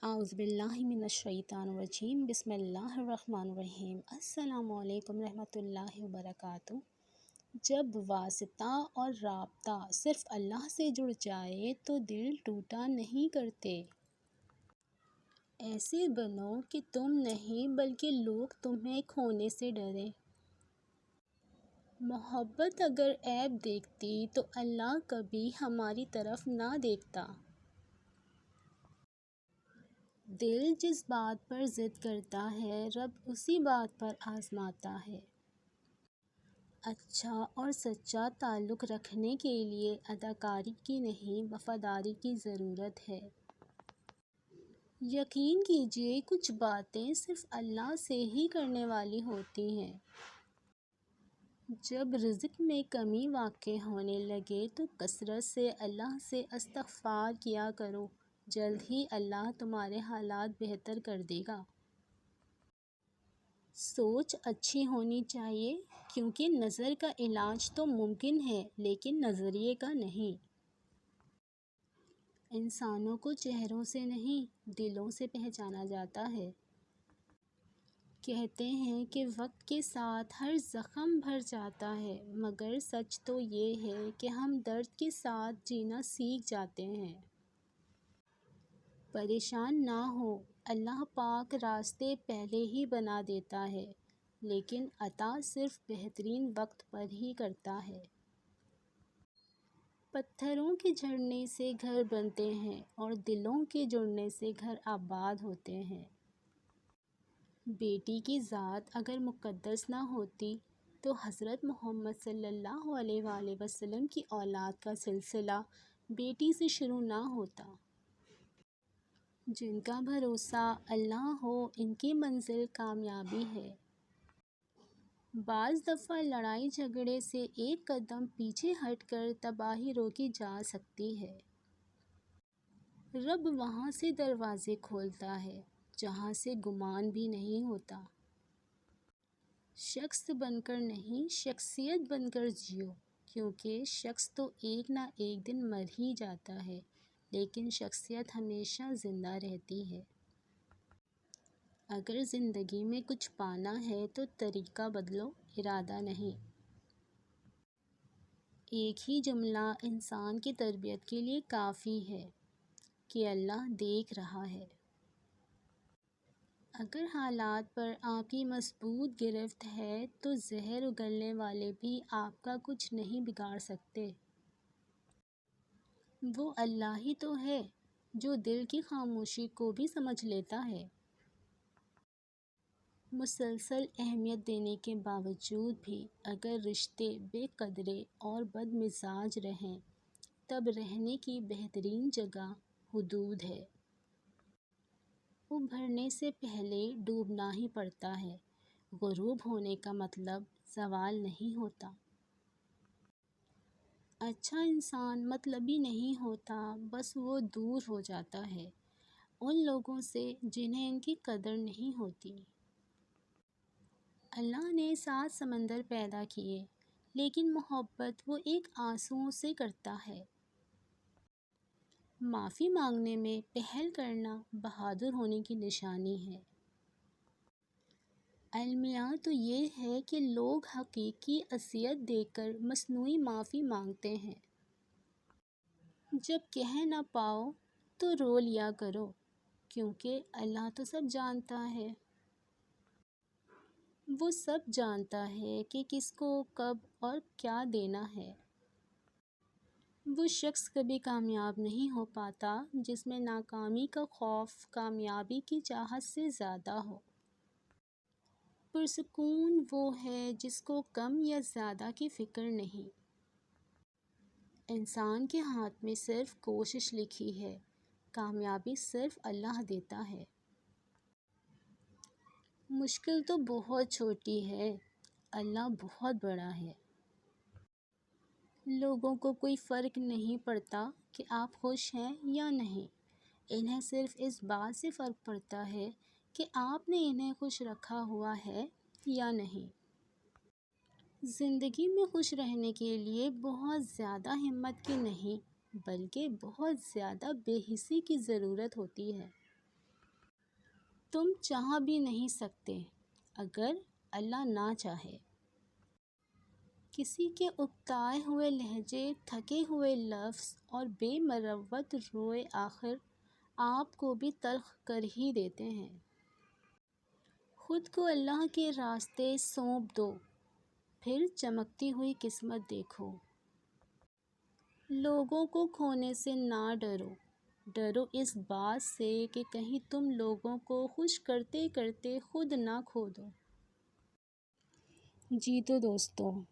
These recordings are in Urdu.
اعوذ باللہ من الشیطان الرجیم بسم اللہ الرحمن الرحیم۔ السلام علیکم رحمۃ اللہ وبرکاتہ۔ جب واسطہ اور رابطہ صرف اللہ سے جڑ جائے تو دل ٹوٹا نہیں کرتے۔ ایسے بنو کہ تم نہیں بلکہ لوگ تمہیں کھونے سے ڈریں۔ محبت اگر عیب دیکھتی تو اللہ کبھی ہماری طرف نہ دیکھتا۔ دل جس بات پر ضد کرتا ہے رب اسی بات پر آزماتا ہے۔ اچھا اور سچا تعلق رکھنے کے لیے اداکاری کی نہیں وفاداری کی ضرورت ہے۔ یقین کیجئے کچھ باتیں صرف اللہ سے ہی کرنے والی ہوتی ہیں۔ جب رزق میں کمی واقع ہونے لگے تو کثرت سے اللہ سے استغفار کیا کرو، جلد ہی اللہ تمہارے حالات بہتر کر دے گا۔ سوچ اچھی ہونی چاہیے کیونکہ نظر کا علاج تو ممکن ہے لیکن نظریے کا نہیں۔ انسانوں کو چہروں سے نہیں دلوں سے پہچانا جاتا ہے۔ کہتے ہیں کہ وقت کے ساتھ ہر زخم بھر جاتا ہے مگر سچ تو یہ ہے کہ ہم درد کے ساتھ جینا سیکھ جاتے ہیں۔ پریشان نہ ہو، اللہ پاک راستے پہلے ہی بنا دیتا ہے لیکن عطا صرف بہترین وقت پر ہی کرتا ہے۔ پتھروں کے جھڑنے سے گھر بنتے ہیں اور دلوں کے جڑنے سے گھر آباد ہوتے ہیں۔ بیٹی کی ذات اگر مقدس نہ ہوتی تو حضرت محمد صلی اللہ علیہ وآلہ وسلم کی اولاد کا سلسلہ بیٹی سے شروع نہ ہوتا۔ جن کا بھروسہ اللہ ہو ان کی منزل کامیابی ہے۔ بعض دفعہ لڑائی جھگڑے سے ایک قدم پیچھے ہٹ کر تباہی روکی جا سکتی ہے۔ رب وہاں سے دروازے کھولتا ہے جہاں سے گمان بھی نہیں ہوتا۔ شخص بن کر نہیں شخصیت بن کر جیو، کیونکہ شخص تو ایک نہ ایک دن مر ہی جاتا ہے لیکن شخصیت ہمیشہ زندہ رہتی ہے۔ اگر زندگی میں کچھ پانا ہے تو طریقہ بدلو، ارادہ نہیں۔ ایک ہی جملہ انسان کی تربیت کے لیے کافی ہے کہ اللہ دیکھ رہا ہے۔ اگر حالات پر آپ کی مضبوط گرفت ہے تو زہر اگلنے والے بھی آپ کا کچھ نہیں بگاڑ سکتے۔ وہ اللہ ہی تو ہے جو دل کی خاموشی کو بھی سمجھ لیتا ہے۔ مسلسل اہمیت دینے کے باوجود بھی اگر رشتے بے قدرے اور بد مزاج رہیں تب رہنے کی بہترین جگہ حدود ہے۔ ابھرنے سے پہلے ڈوبنا ہی پڑتا ہے۔ غروب ہونے کا مطلب زوال نہیں ہوتا۔ اچھا انسان مطلبی نہیں ہوتا، بس وہ دور ہو جاتا ہے ان لوگوں سے جنہیں ان کی قدر نہیں ہوتی۔ اللہ نے 7 سمندر پیدا کیے لیکن محبت وہ ایک آنسوؤں سے کرتا ہے۔ معافی مانگنے میں پہل کرنا بہادر ہونے کی نشانی ہے۔ المیہ تو یہ ہے کہ لوگ حقیقی اذیت دے کر مصنوعی معافی مانگتے ہیں۔ جب کہہ نہ پاؤ تو رو لیا کرو کیونکہ اللہ تو سب جانتا ہے۔ وہ سب جانتا ہے کہ کس کو کب اور کیا دینا ہے۔ وہ شخص کبھی کامیاب نہیں ہو پاتا جس میں ناکامی کا خوف کامیابی کی چاہت سے زیادہ ہو۔ پرسکون وہ ہے جس کو کم یا زیادہ کی فکر نہیں۔ انسان کے ہاتھ میں صرف کوشش لکھی ہے، کامیابی صرف اللہ دیتا ہے۔ مشکل تو بہت چھوٹی ہے، اللہ بہت بڑا ہے۔ لوگوں کو کوئی فرق نہیں پڑتا کہ آپ خوش ہیں یا نہیں، انہیں صرف اس بات سے فرق پڑتا ہے کہ آپ نے انہیں خوش رکھا ہوا ہے یا نہیں۔ زندگی میں خوش رہنے کے لیے بہت زیادہ ہمت کی نہیں بلکہ بہت زیادہ بے حسی کی ضرورت ہوتی ہے۔ تم چاہ بھی نہیں سکتے اگر اللہ نہ چاہے۔ کسی کے اکتائے ہوئے لہجے، تھکے ہوئے لفظ اور بے مروت روئے آخر آپ کو بھی تلخ کر ہی دیتے ہیں۔ خود کو اللہ کے راستے سونپ دو، پھر چمکتی ہوئی قسمت دیکھو۔ لوگوں کو کھونے سے نہ ڈرو، ڈرو اس بات سے کہ کہیں تم لوگوں کو خوش کرتے کرتے خود نہ کھو دو۔ جی تو دوستو،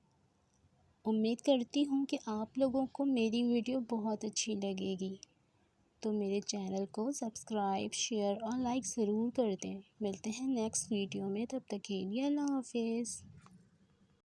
امید کرتی ہوں کہ آپ لوگوں کو میری ویڈیو بہت اچھی لگے گی، تو میرے چینل کو سبسکرائب، شیئر اور لائک ضرور کر دیں۔ ملتے ہیں نیکسٹ ویڈیو میں، تب تک کے لیے اللہ حافظ۔